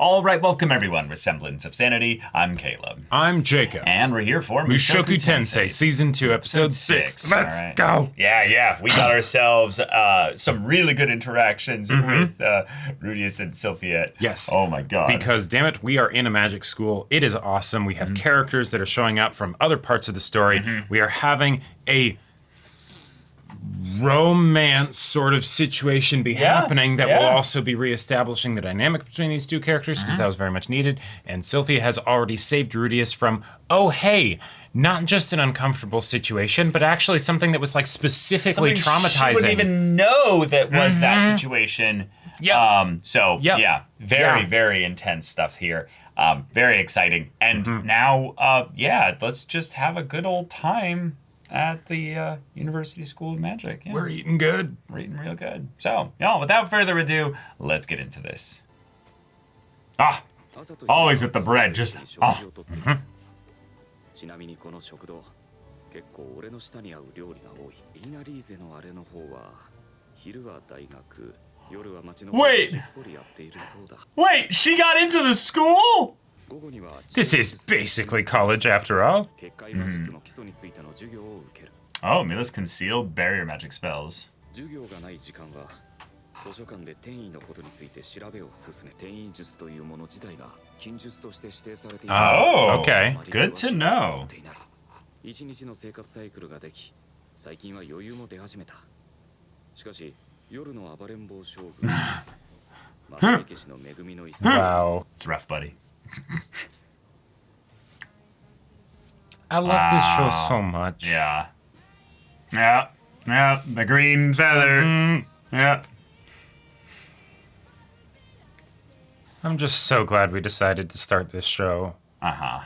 All right, welcome everyone with Semblance of Sanity. I'm Caleb. I'm Jacob. And we're here for Mushoku Tensei, Season 2, Episode 6. Let's go! Yeah. We got ourselves some really good interactions with Rudius and Sylphia. Yes. Oh my god. Because, damn it, we are in a magic school. It is awesome. We have characters that are showing up from other parts of the story. We are having a romance sort of situation happening that will also be reestablishing the dynamic between these two characters, because that was very much needed. And Sylphia has already saved Rudius from, oh hey, not just an uncomfortable situation, but actually something that was like specifically traumatizing. She wouldn't even know that was that situation. Very intense stuff here. Very exciting. And now, let's just have a good old time at the University School of Magic. Yeah. We're eating good. We're eating real good. So, without further ado, let's get into this. Always with the bread, just, ちなみにこの食堂結構俺の舌に合う料理が多い。イナリーゼのあれの方は昼は大学、夜は町のしっぽりやっているそうだ。Wait, she got into the school? This is basically college after all. Oh, Mila's concealed barrier magic spells. 授業がない時間は図書館で転移のことについて調べを進め、転移術というもの自体が禁術として指定されている。Oh, okay. Good to know. 一日の生活サイクルができ、最近は余裕も出始めた。しかし夜の暴れん坊将軍、松井家氏の恵みの椅子。Wow, it's rough, buddy. I love this show so much. Yeah, the green feather. Yeah. I'm just so glad we decided to start this show. Hello.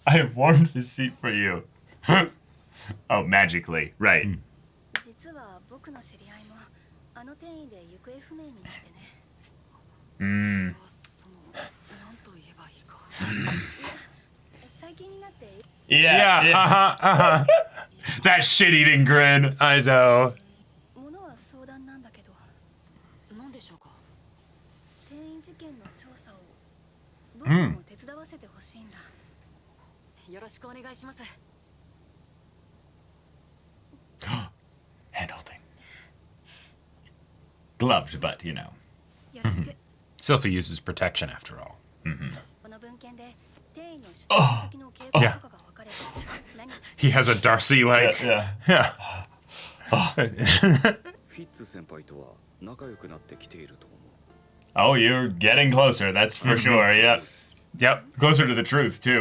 I have warmed the seat for you. Oh, magically, right. Yeah. That shit-eating grin. I know. Handholding. Gloved, but you know. Sylphia uses protection after all. Yeah. He has a Darcy like. Yeah. Oh, you're getting closer, that's for sure, Yep. Closer to the truth, too.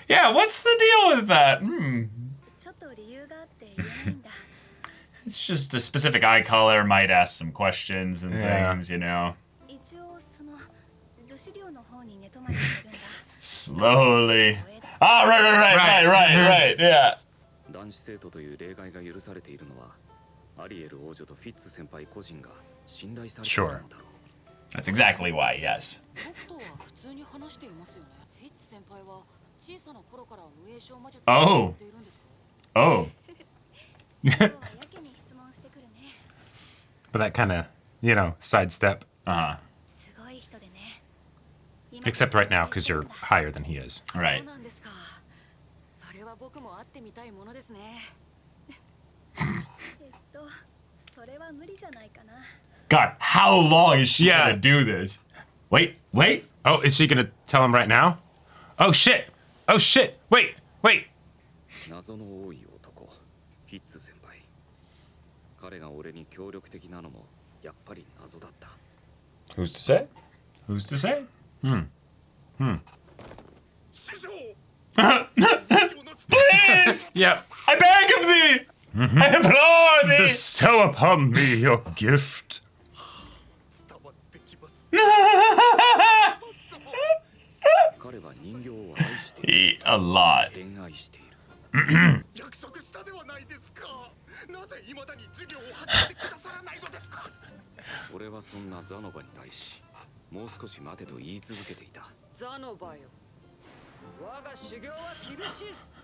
Yeah, what's the deal with that? It's just a specific eye color, might ask some questions and things, you know. Slowly. Right, yeah. Sure. That's exactly why, yes. Oh. But that kind of, sidestep. Except right now, because you're higher than he is. Right. God, how long is she gonna do this? Wait. Oh, is she gonna tell him right now? Oh shit! Wait! Who's to say? Please! Yep. I beg of thee! I implore thee! Bestow upon me your gift. Eat a lot.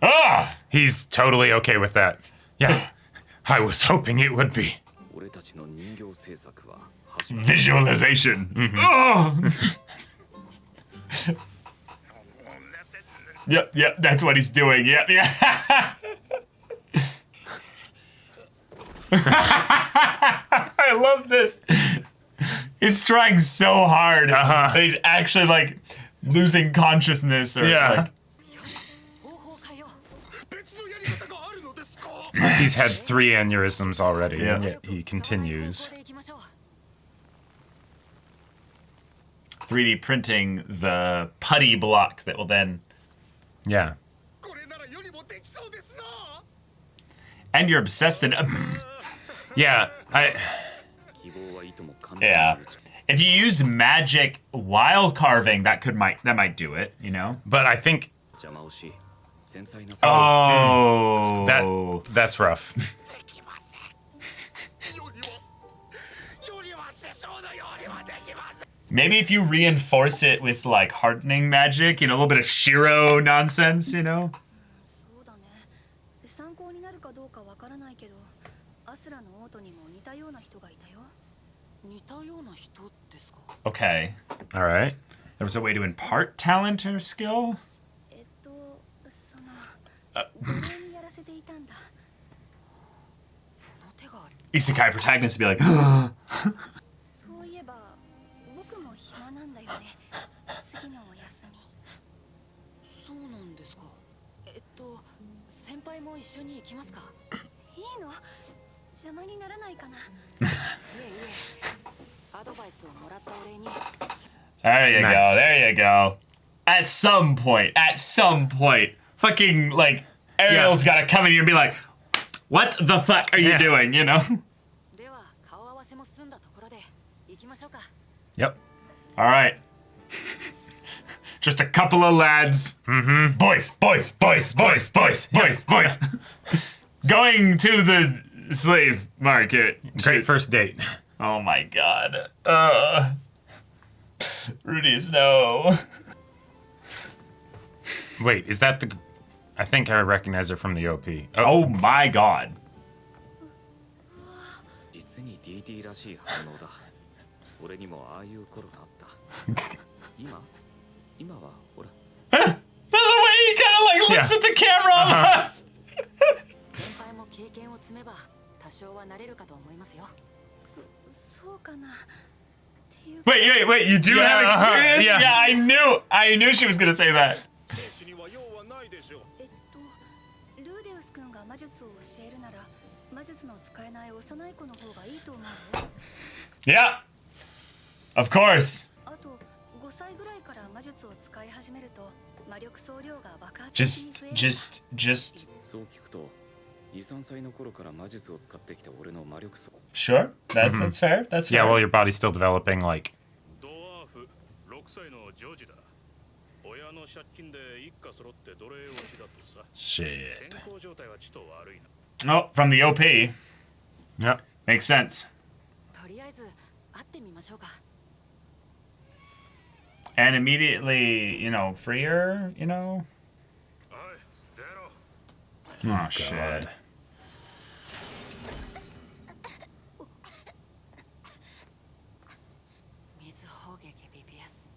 Ah! He's totally okay with that. Yeah, I was hoping it would be. 俺たちの人形制作は始まる Visualization. Oh! Yep, that's what he's doing. Yep, yeah. I love this. He's trying so hard that he's actually like losing consciousness or Yeah. like, He's had 3 aneurysms already, Yeah. and yet he continues. 3D printing the putty block that will then. Yeah. これなら世にもできそうですな And you're obsessed in. Yeah, 希望はいとも簡単 Yeah. に打ち If you used magic while carving, that might do it, you know? but I think 邪魔をし繊細な Oh. that's rough. できませんよりは師匠のよりはできません Maybe if you reinforce it with like hardening magic, you know, a little bit of Shiro nonsense, you know? そうだね。参考になるかどうかわからないけど、アスラのオートにも似たような人がいたよ。似たような人ですか？ Okay. All right. There was a way to impart talent or skill? その奴隷にやらせていたんだ。その手がある。 Isekai protagonists would be like, そういえば、僕も暇なんだよね。次のお休み。そうなんですか。先輩も一緒に行きますか？いいの？邪魔にならないかな。いえいえ。アドバイスをもらったお礼に。 there you Nice. go, there you go. At some point, fucking like Ariel's gotta come in here and be like, what the fuck are you Yeah. doing, you know? では顔合わせも済んだところで行きましょうか。 Yep. All right. Just a couple of lads. Mm-hmm. Boys. Going to the slave market. Great first date. Oh my god. Rudy's no. Wait, is that the... I think I recognize her from the OP. Oh my god. 実に DT らしい反応だ俺にもああいう頃があった今はほら The way he kind of like looks Yeah. at the camera almost. 先輩も経験を積めば多少は慣れるかと思いますよ。そうかな。っていうか Wait, you do have experience? Yeah. Yeah, I knew she was gonna say that. 戦士には用はないでしょルーデウス君が魔術を教えるなら魔術の使えない幼い子の方がいいと思うよ。 Yeah. Of course. あと5歳ぐらいから魔術を使い始めると魔力総量が爆発的に増える。 Just. そう聞くと2、3歳の頃から魔術を使ってきた俺の魔力層 Sure. That's fair. That's Yeah, fair. well, your body's still developing, like... ドワーフ6歳のジョージだ親の借金で一家揃って奴隷をしだとさ Shit. 健康状態はちと悪いな Oh, from the OP. Yep. Makes sense. とりあえず会ってみましょうか。 And immediately, you know, free her, you know? おい出ろ Oh, shit. 水砲撃 BPS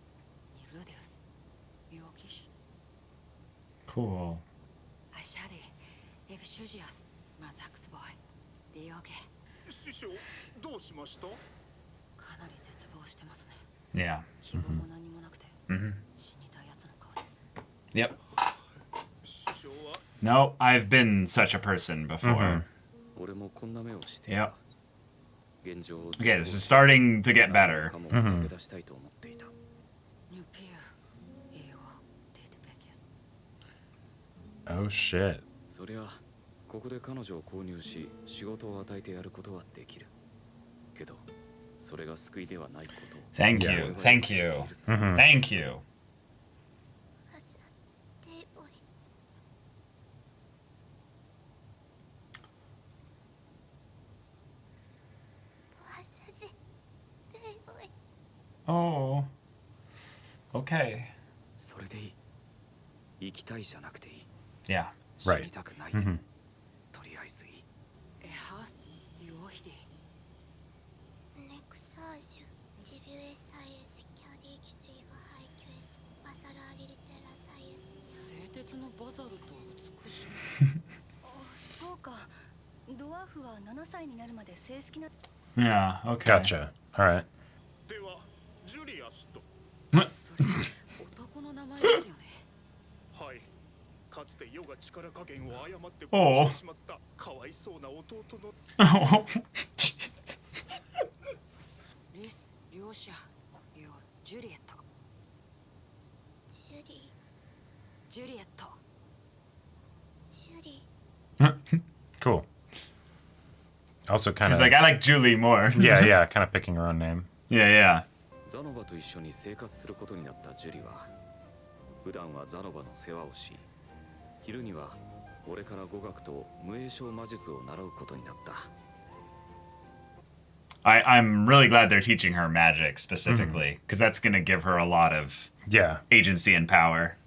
ルーデウス病気 Cool. アシャディエフシュジアスマザックスボーイディオゲ師匠どうしましたかなり絶望してますね。 Yeah. 希望も何もなくて Mm-hmm. 死にたいやつの顔です。 Yep. 師匠は No, I've been such a person before. 俺もこんな目をして Yep. 現状を Okay, this is starting to get better. かも抜け出したいと思っていたニューピア英語データベース Oh, shit. そりゃここで彼女を購入し仕事を与えてやることはできるけどそれが救いではないこと Thank Yeah. you. Thank you. Thank you. デイボーイ Oh. Okay. それでいい行きたいじゃなくていい Yeah. 死にたくない、とりあえずいい。Ehas, Yohide. Nexage, GBUSIS, Caddy, Xiga, Haikyus, Basara, Lilitera, Sais. 製鉄のバザルと美しい。あ、そうか。ドワーフは7歳になるまで正式な。 Yeah, okay. Gotcha. All right. ではジュリアスと。それ男の名前ですよね。はい。かつて世が力加減を誤っておう殺してしまったかわいそうな弟の。 Oh, Jesus. リス、両者、よ、ジュリエット。ジュリエット。 Cool. Also kind He's of like, I like Julie more. yeah, kind of picking her own name. Yeah, yeah. ザノバと一緒に生活することになったジュリは普段はザノバの世話をし、昼には俺から語学と無影症魔術を習うことになった。 I'm really glad they're teaching her magic specifically, because that's going to give her a lot of Yeah. agency and power.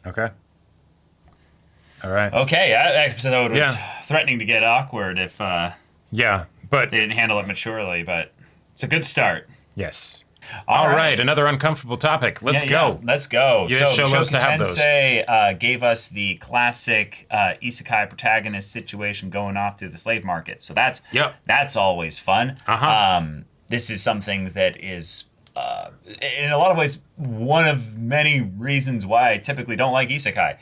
Okay. All right. Okay, that episode was Yeah. threatening to get awkward if Yeah, but they didn't handle it maturely, but it's a good start. yes. All right, another uncomfortable topic. Let's go. Let's go. Yeah, show loves Mushoku to have those. Tensei gave us the classic isekai protagonist situation going off to the slave market. So that's always fun. This is something that is, in a lot of ways, one of many reasons why I typically don't like isekai.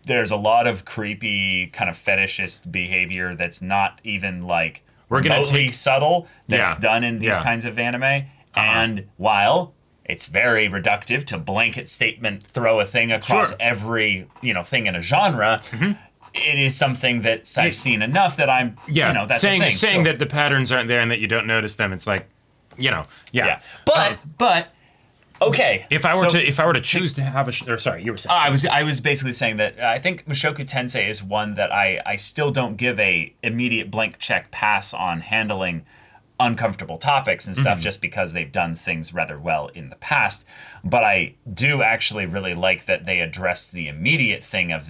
There's a lot of creepy kind of fetishist behavior that's not even like remotely subtle that's done in these kinds of anime. And while it's very reductive to blanket statement, throw a thing across every thing in a genre, it is something that I've seen enough that I'm that's saying a thing. saying that the patterns aren't there and that you don't notice them. It's like, But okay. If I were to choose to have sorry, you were saying. I was basically saying that I think Mushoku Tensei is one that I still don't give a immediate blank check pass on handling uncomfortable topics and stuff just because they've done things rather well in the past. But I do actually really like that they addressed the immediate thing of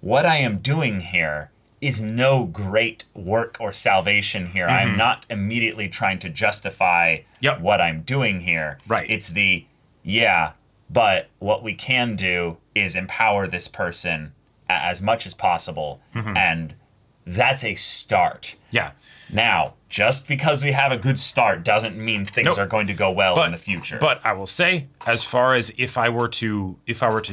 what I am doing here is no great work or salvation here. I'm not immediately trying to justify what I'm doing here. Right. It's but what we can do is empower this person as much as possible. And that's a start. Yeah. Now, just because we have a good start doesn't mean things are going to go well in the future. But I will say, as far as if I were to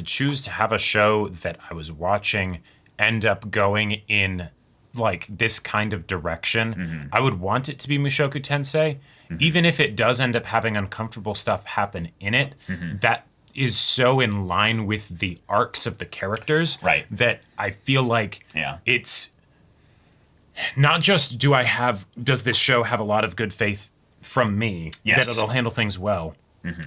choose to have a show that I was watching end up going in like this kind of direction, I would want it to be Mushoku Tensei. Even if it does end up having uncomfortable stuff happen in it, that is so in line with the arcs of the characters that I feel like it's not just does this show have a lot of good faith from me that it'll handle things well,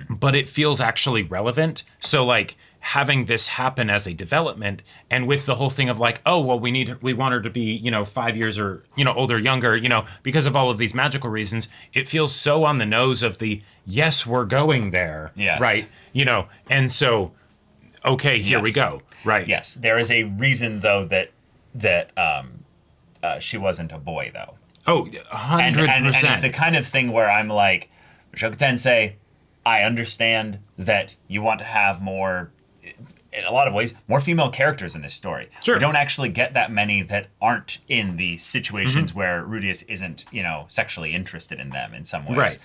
but it feels actually relevant. So like having this happen as a development, and with the whole thing of like, oh well, we want her to be 5 years or older, younger, because of all of these magical reasons. It feels so on the nose of the yes, we're going there, right? And so okay, here we go, right? Yes, there is a reason though that she wasn't a boy, though. Oh, 100%. And it's the kind of thing where I'm like, Mushoku Tensei, I understand that you want to have more, in a lot of ways, more female characters in this story. Sure. We don't actually get that many that aren't in the situations where Rudius isn't, sexually interested in them in some ways. Right.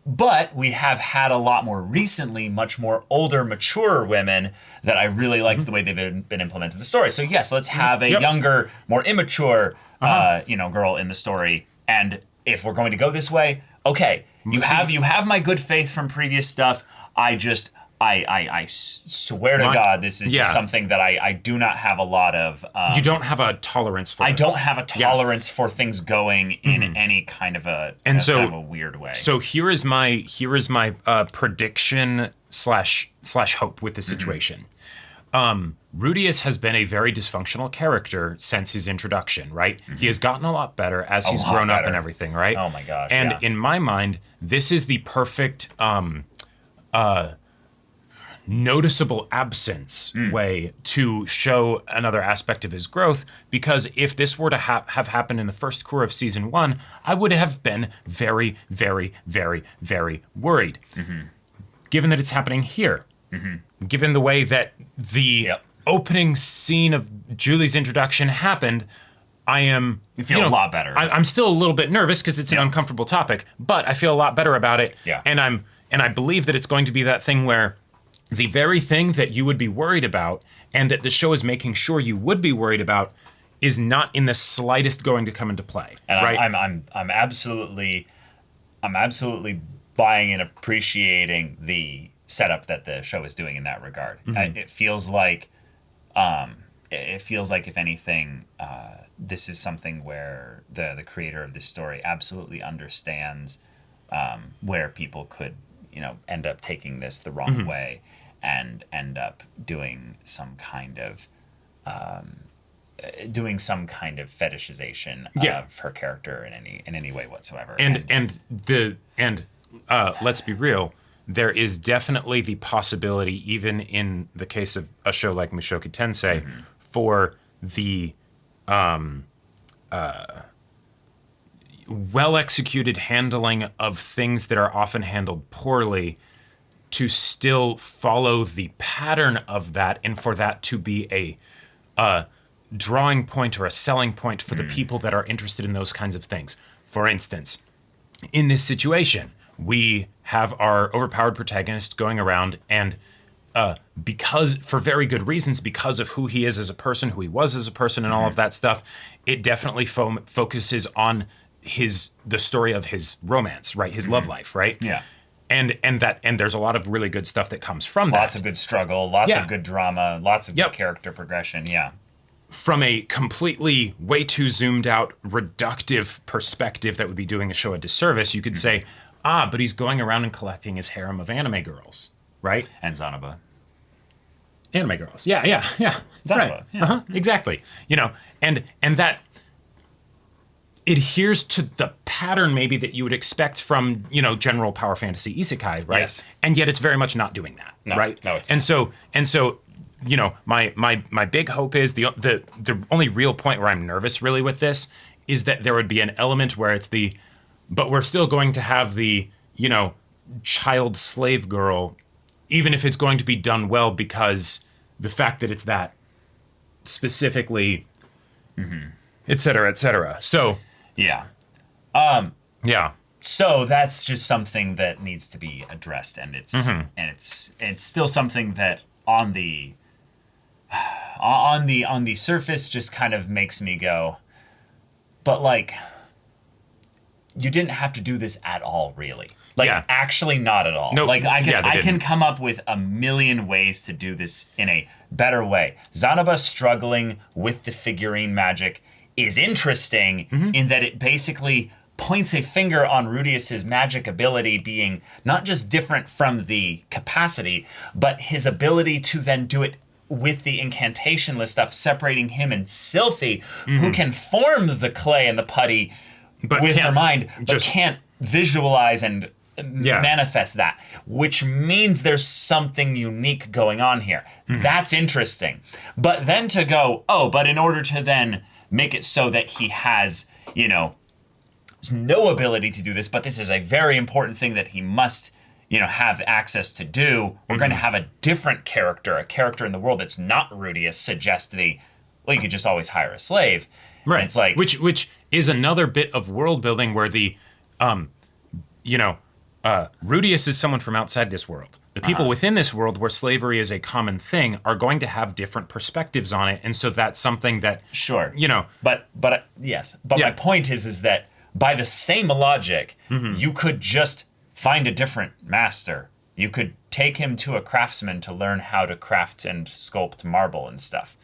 But we have had a lot more recently, much more older, mature women that I really like the way they've been implemented in the story. So yes, let's have a younger, more immature, girl in the story. And if we're going to go this way, okay, you have my good faith from previous stuff. I swear to God, this is just something that I do not have a lot of. You don't have a tolerance for. I don't have a tolerance for things going in any kind of a kind of a weird way. So here is my prediction slash hope with the situation. Rudius has been a very dysfunctional character since his introduction, right? He has gotten a lot better as he's grown up and everything, right? Oh my gosh! And in my mind, this is the perfect noticeable absence way to show another aspect of his growth, because if this were to have happened in the first core of season 1, I would have been very, very, very, very worried. Given that it's happening here, given the way that the opening scene of Julie's introduction happened, I am... You feel a lot better. I'm still a little bit nervous because it's an uncomfortable topic, but I feel a lot better about it. Yeah. And I believe that it's going to be that thing where the very thing that you would be worried about and that the show is making sure you would be worried about is not in the slightest going to come into play. And right? I'm absolutely buying and appreciating the setup that the show is doing in that regard. It feels like if anything, this is something where the creator of this story absolutely understands where people could, end up taking this the wrong way and end up doing some kind of fetishization of her character in any way whatsoever. And let's be real, there is definitely the possibility, even in the case of a show like Mushoku Tensei, for the well-executed handling of things that are often handled poorly to still follow the pattern of that, and for that to be a drawing point or a selling point for the people that are interested in those kinds of things. For instance, in this situation, we have our overpowered protagonist going around and because, for very good reasons, because of who he is as a person, who he was as a person, and all of that stuff, it definitely focuses on the story of his romance, right? His love life, right? Yeah. And there's a lot of really good stuff that comes from that. Lots of good struggle, lots of good drama, lots of good character progression. Yeah. From a completely way too zoomed out, reductive perspective that would be doing a show a disservice, you could say, but he's going around and collecting his harem of anime girls, right? And Zanaba. Anime girls. Yeah. Zanaba. Right. Yeah. Exactly. And that adheres to the pattern maybe that you would expect from, general power fantasy isekai, right? Yes. And yet it's very much not doing that, right? No, it's not. And so, my big hope is the only real point where I'm nervous really with this is that there would be an element where it's but we're still going to have the, child slave girl, even if it's going to be done well, because the fact that it's that specifically, et cetera, et cetera. So, yeah. Yeah. So that's just something that needs to be addressed, and it's still something that on the surface just kind of makes me go, but like, you didn't have to do this at all, really. Like, actually not at all. Nope. Like, I can come up with a million ways to do this in a better way. Zanaba struggling with the figurine magic is interesting in that it basically points a finger on Rudius's magic ability being not just different from the capacity, but his ability to then do it with the incantationless stuff, separating him and Sylphie, who can form the clay and the putty with her mind, but can't visualize and manifest that, which means there's something unique going on here. That's interesting. But then to go, but in order to then make it so that he has, no ability to do this, but this is a very important thing that he must, have access to do. We're going to have a different character, a character in the world that's not Rudius, suggest you could just always hire a slave. Right. And it's like, which is another bit of world building where the, Rudius is someone from outside this world. The people within this world where slavery is a common thing are going to have different perspectives on it, and so that's something that But yes. But my point is that by the same logic, you could just find a different master. You could take him to a craftsman to learn how to craft and sculpt marble and stuff.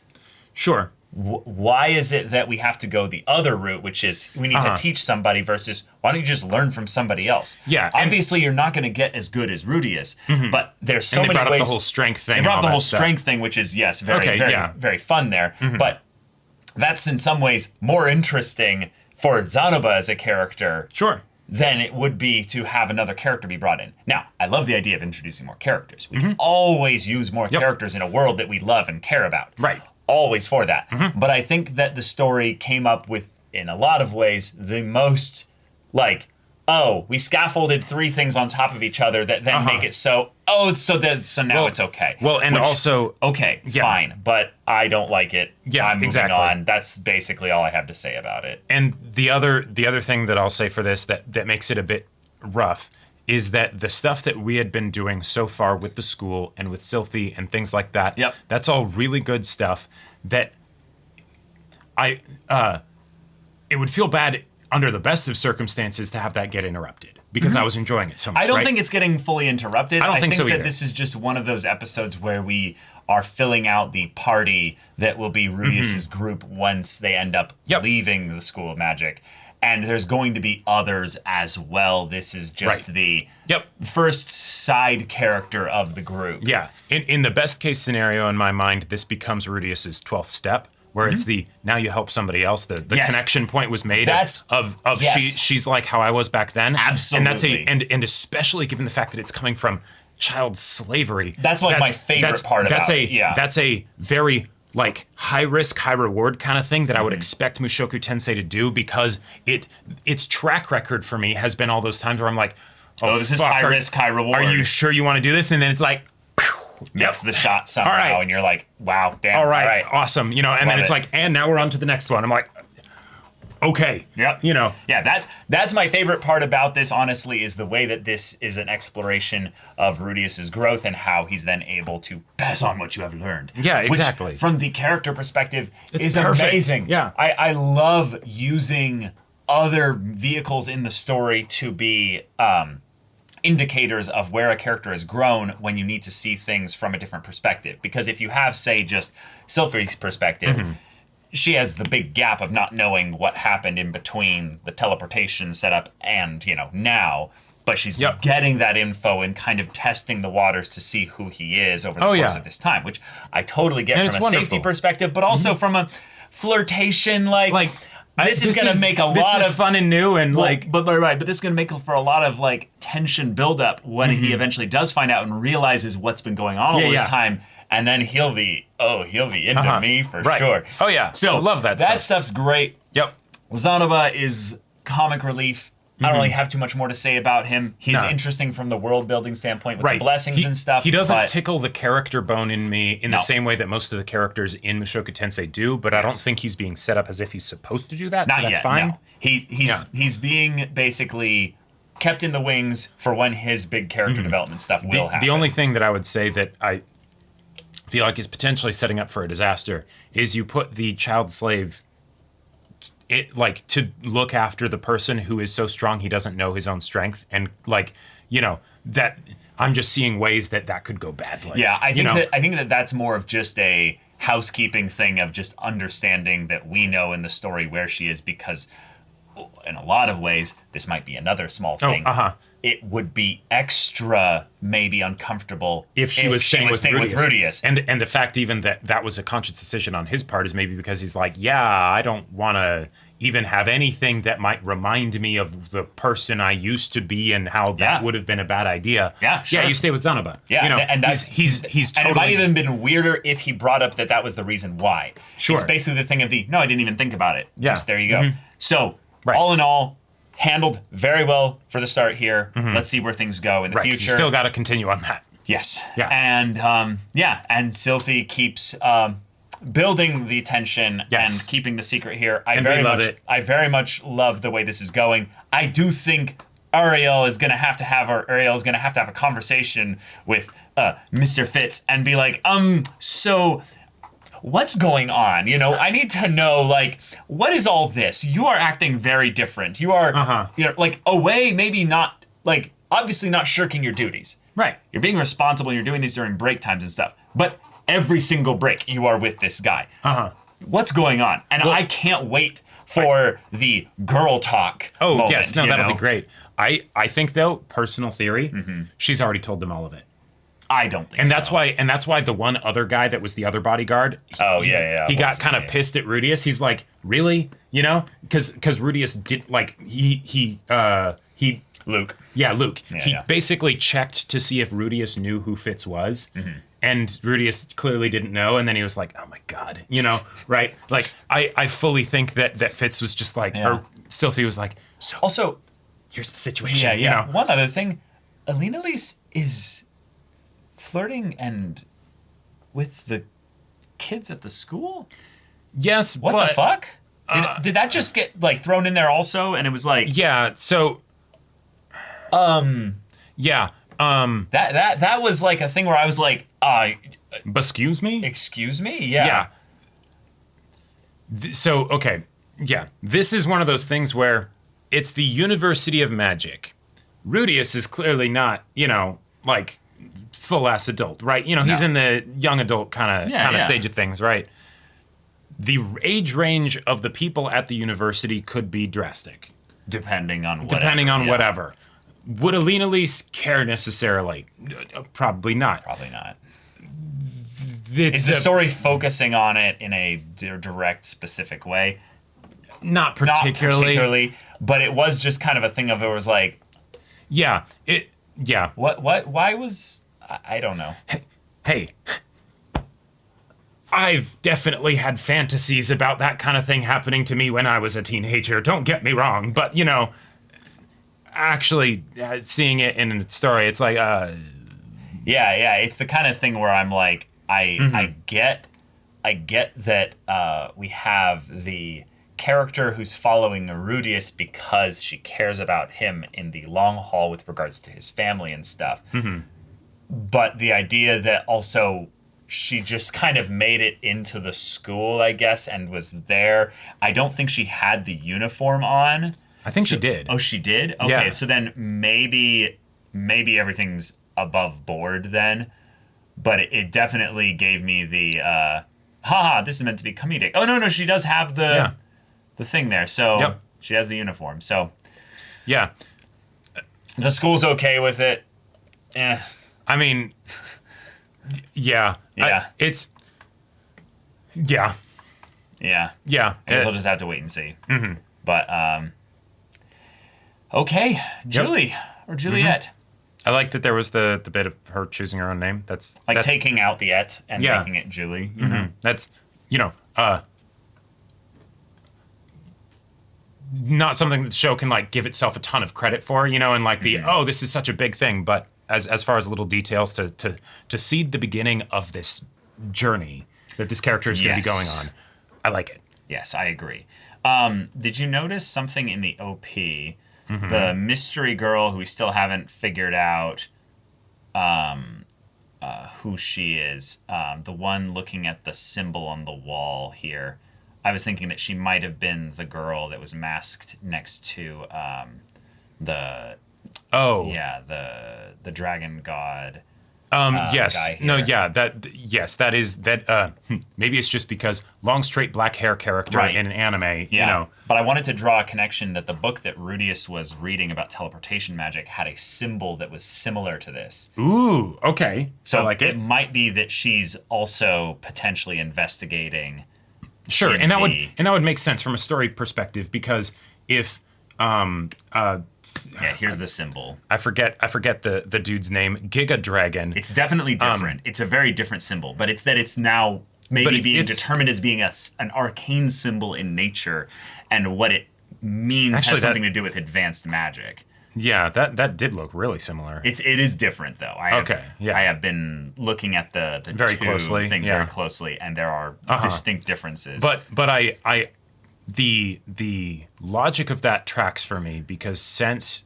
Sure. Why is it that we have to go the other route, which is we need to teach somebody versus why don't you just learn from somebody else? Yeah. Obviously, you're not going to get as good as Rudius, but there's so many ways. They brought up the whole strength thing. They brought up the whole strength thing, which is, very fun there. But that's in some ways more interesting for Zanaba as a character. Sure. than it would be to have another character be brought in. Now, I love the idea of introducing more characters. We can always use more characters in a world that we love and care about. Right. Always for that. But I think that the story came up with, in a lot of ways, the most, like, oh, we scaffolded 3 things on top of each other that then make it so, now it's okay. Well, and also... Okay, fine, but I don't like it. Yeah, I'm moving exactly. on. That's basically all I have to say about it. And the other thing that I'll say for this that makes it a bit rough is that the stuff that we had been doing so far with the school and with Sylphie and things like that, that's all really good stuff that it would feel bad under the best of circumstances to have that get interrupted because I was enjoying it so much. I don't think it's getting fully interrupted. I don't think so that either. This is just one of those episodes where we are filling out the party that will be Rudius's group once they end up leaving the School of Magic. And there's going to be others as well. This is just the first side character of the group. Yeah. In the best case scenario in my mind, this becomes Rudius's 12th step, where it's the now you help somebody else. The connection point was made of she's like how I was back then. Absolutely. And and especially given the fact that it's coming from child slavery. That's like my favorite part about it. That's a very like high risk, high reward kind of thing that I would expect Mushoku Tensei to do because its track record for me has been all those times where I'm like, oh this is high risk, high reward. Are you sure you want to do this? And then it's like, That's the shot somehow, and you're like, wow, damn, all right. Awesome. You know, and then it's like, and now we're on to the next one. I'm like, okay. Yep. You know. Yeah, that's my favorite part about this, honestly, is the way that this is an exploration of Rudius's growth and how he's then able to pass on what you have learned. Yeah, exactly. Which, from the character perspective, is perfect. amazing. Yeah. I love using other vehicles in the story to be indicators of where a character has grown when you need to see things from a different perspective. Because if you have, say, just Sylphie's perspective, she has the big gap of not knowing what happened in between the teleportation setup and, now. But she's getting that info and kind of testing the waters to see who he is over the course of this time, which I totally get from a safety perspective, but also from a flirtation, this is going to make a lot of fun and new and but this is going to make for a lot of tension buildup when he eventually does find out and realizes what's been going on all this time, and then he'll be into me for sure. Oh yeah, so I love that. That stuff's great. Yep. Zanoba is comic relief. I don't really have too much more to say about him. He's interesting from the world building standpoint with the blessings and stuff. He doesn't tickle the character bone in me in the same way that most of the characters in Mushoku Tensei do, but I don't think he's being set up as if he's supposed to do that. Not so that's yet, fine. No. He's being basically kept in the wings for when his big character development stuff will happen. The only thing that I would say that I feel like is potentially setting up for a disaster is you put the child slave to look after the person who is so strong he doesn't know his own strength, and that I'm just seeing ways that could go badly. Yeah, I think that's more of just a housekeeping thing of just understanding that we know in the story where she is, because in a lot of ways this might be another small thing. It would be extra maybe uncomfortable if she was staying with Rudius. And the fact even that was a conscious decision on his part is maybe because he's like, I don't want to even have anything that might remind me of the person I used to be and how that would have been a bad idea. Yeah, sure. Yeah, you stay with Zanoba. Yeah, and that's he's totally... And it might even been weirder if he brought up that was the reason why. Sure. It's basically the thing of no, I didn't even think about it. Yeah. Just there you go. So, all in all, handled very well for the start here. Let's see where things go in the future. You still got to continue on that. Yes. Yeah. And and Sylphie keeps building the tension and keeping the secret here. I very much love the way this is going. I do think Ariel is gonna have to have a conversation with Mr. Fitz and be like, so what's going on? I need to know, what is all this? You are acting very different. You are, away, maybe not, obviously not shirking your duties. Right. You're being responsible and you're doing these during break times and stuff. But every single break, you are with this guy. What's going on? And I can't wait for the girl talk moment, yes. No, that'll be great. I think, though, personal theory, she's already told them all of it. I don't think and so. that's why the one other guy that was the other bodyguard. He got kind of pissed at Rudius. He's like, really, because Rudius did he Luke. Yeah, Luke. Yeah, he yeah. basically checked to see if Rudius knew who Fitz was. And Rudius clearly didn't know. And then he was like, oh my God, right? Like, I fully think that Fitz was just like, or Sylphie was like, so Also, here's the situation. You know? One other thing, Alina-Lise is flirting and with the kids at the school? Yes, What the fuck? Did that just get like thrown in there also? And it was like, yeah, so yeah. that was like a thing where I was like, Excuse me? excuse me? Yeah. So, okay. Yeah. This is one of those things where it's the University of Magic. Rudius is clearly not, like full-ass adult, right? He's in the young adult kind of stage of things, right? The age range of the people at the university could be drastic. Depending on whatever. Would Alina-Lise care necessarily? Probably not. Probably not. Is the story focusing on it in a direct, specific way? Not particularly. But it was just kind of a thing of it was like... Yeah. Why was... I don't know. Hey. I've definitely had fantasies about that kind of thing happening to me when I was a teenager. Don't get me wrong. But, actually seeing it in a story, it's like... Yeah. It's the kind of thing where I'm like, I get that we have the character who's following Rudius because she cares about him in the long haul with regards to his family and stuff. But the idea that also she just kind of made it into the school, I guess, and was there. I don't think she had the uniform on. I think she did. Oh, she did? Okay, yeah. So then maybe everything's above board then. But it definitely gave me the, this is meant to be comedic. Oh, no, she does have the thing there. So she has the uniform. So yeah, the school's okay with it. I mean, yeah. Yeah. Yeah. I guess I'll just have to wait and see. But, okay, Julie or Juliet. I like that there was the bit of her choosing her own name. That's taking out the et and making it Julie. You know? That's, not something that the show can like give itself a ton of credit for, and like this is such a big thing. But as far as little details to seed the beginning of this journey that this character is going to be going on, I like it. Yes, I agree. Did you notice something in the OP? The mystery girl who we still haven't figured out who she is, the one looking at the symbol on the wall here. I was thinking that she might have been the girl that was masked next to the dragon god. Yes. No, yeah, that is maybe it's just because long straight black hair character in an anime, But I wanted to draw a connection that the book that Rudius was reading about teleportation magic had a symbol that was similar to this. Ooh, okay. So it might be that she's also potentially investigating. Sure, and that would make sense from a story perspective, because if here's the symbol. I forget the dude's name. Giga Dragon. It's definitely different. It's a very different symbol, but it's now maybe being determined as being an arcane symbol in nature, and what it means has something to do with advanced magic. Yeah, that did look really similar. It is different though. I have been looking at the very two closely things very closely, and there are distinct differences. But the logic of that tracks for me, because since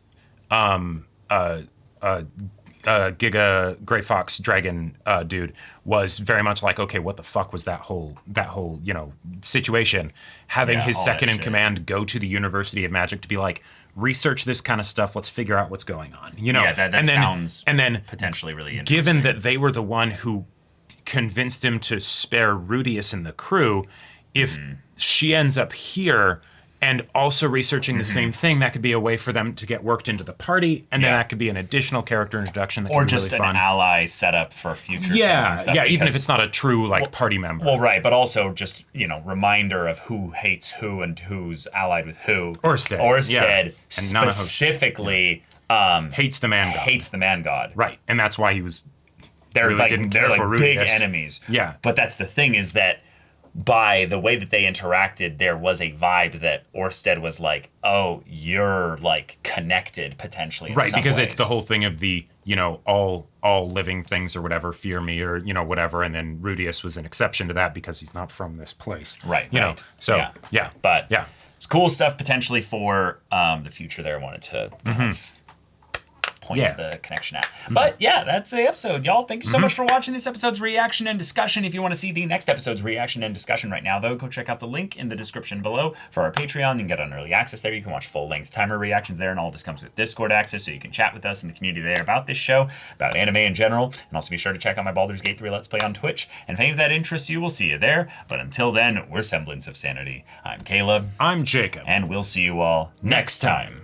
Giga Gray Fox Dragon dude was very much like, okay, what the fuck was that whole situation? Having his second in command go to the University of Magic to be like, research this kind of stuff, let's figure out what's going on. That sounds potentially really interesting. Given that they were the one who convinced him to spare Rudius and the crew, if she ends up here and also researching the same thing, that could be a way for them to get worked into the party, and then that could be an additional character introduction that or could be just really an fun. ally setup for future things Yeah, and stuff. yeah, even if because- it's not a true party member. Well, right, but also just, reminder of who hates who and who's allied with who. Orsted, Orsted And Nanahoshi, specifically hates the man god. hates the man god. Right, and that's why he was They're really didn't care they're for like big Rudius. enemies. Yeah. But that's the thing, is that by the way that they interacted, there was a vibe that Orsted was like, oh, you're like connected potentially. In right, some because ways. it's the whole thing of the, all living things or whatever fear me, or whatever, and then Rudius was an exception to that because he's not from this place. Right. You know. right. So yeah. But yeah. it's cool stuff potentially for the future there. I wanted to kind of point the connection at. But yeah, that's the episode, y'all. Thank you so much for watching this episode's reaction and discussion. If you want to see the next episode's reaction and discussion right now, though, go check out the link in the description below for our Patreon. You can get on early access there. You can watch full-length timer reactions there, and all this comes with Discord access, so you can chat with us in the community there about this show, about anime in general, and also be sure to check out my Baldur's Gate 3 Let's Play on Twitch. And if any of that interests you, we'll see you there. But until then, we're Semblance of Sanity. I'm Caleb. I'm Jacob. And we'll see you all next time.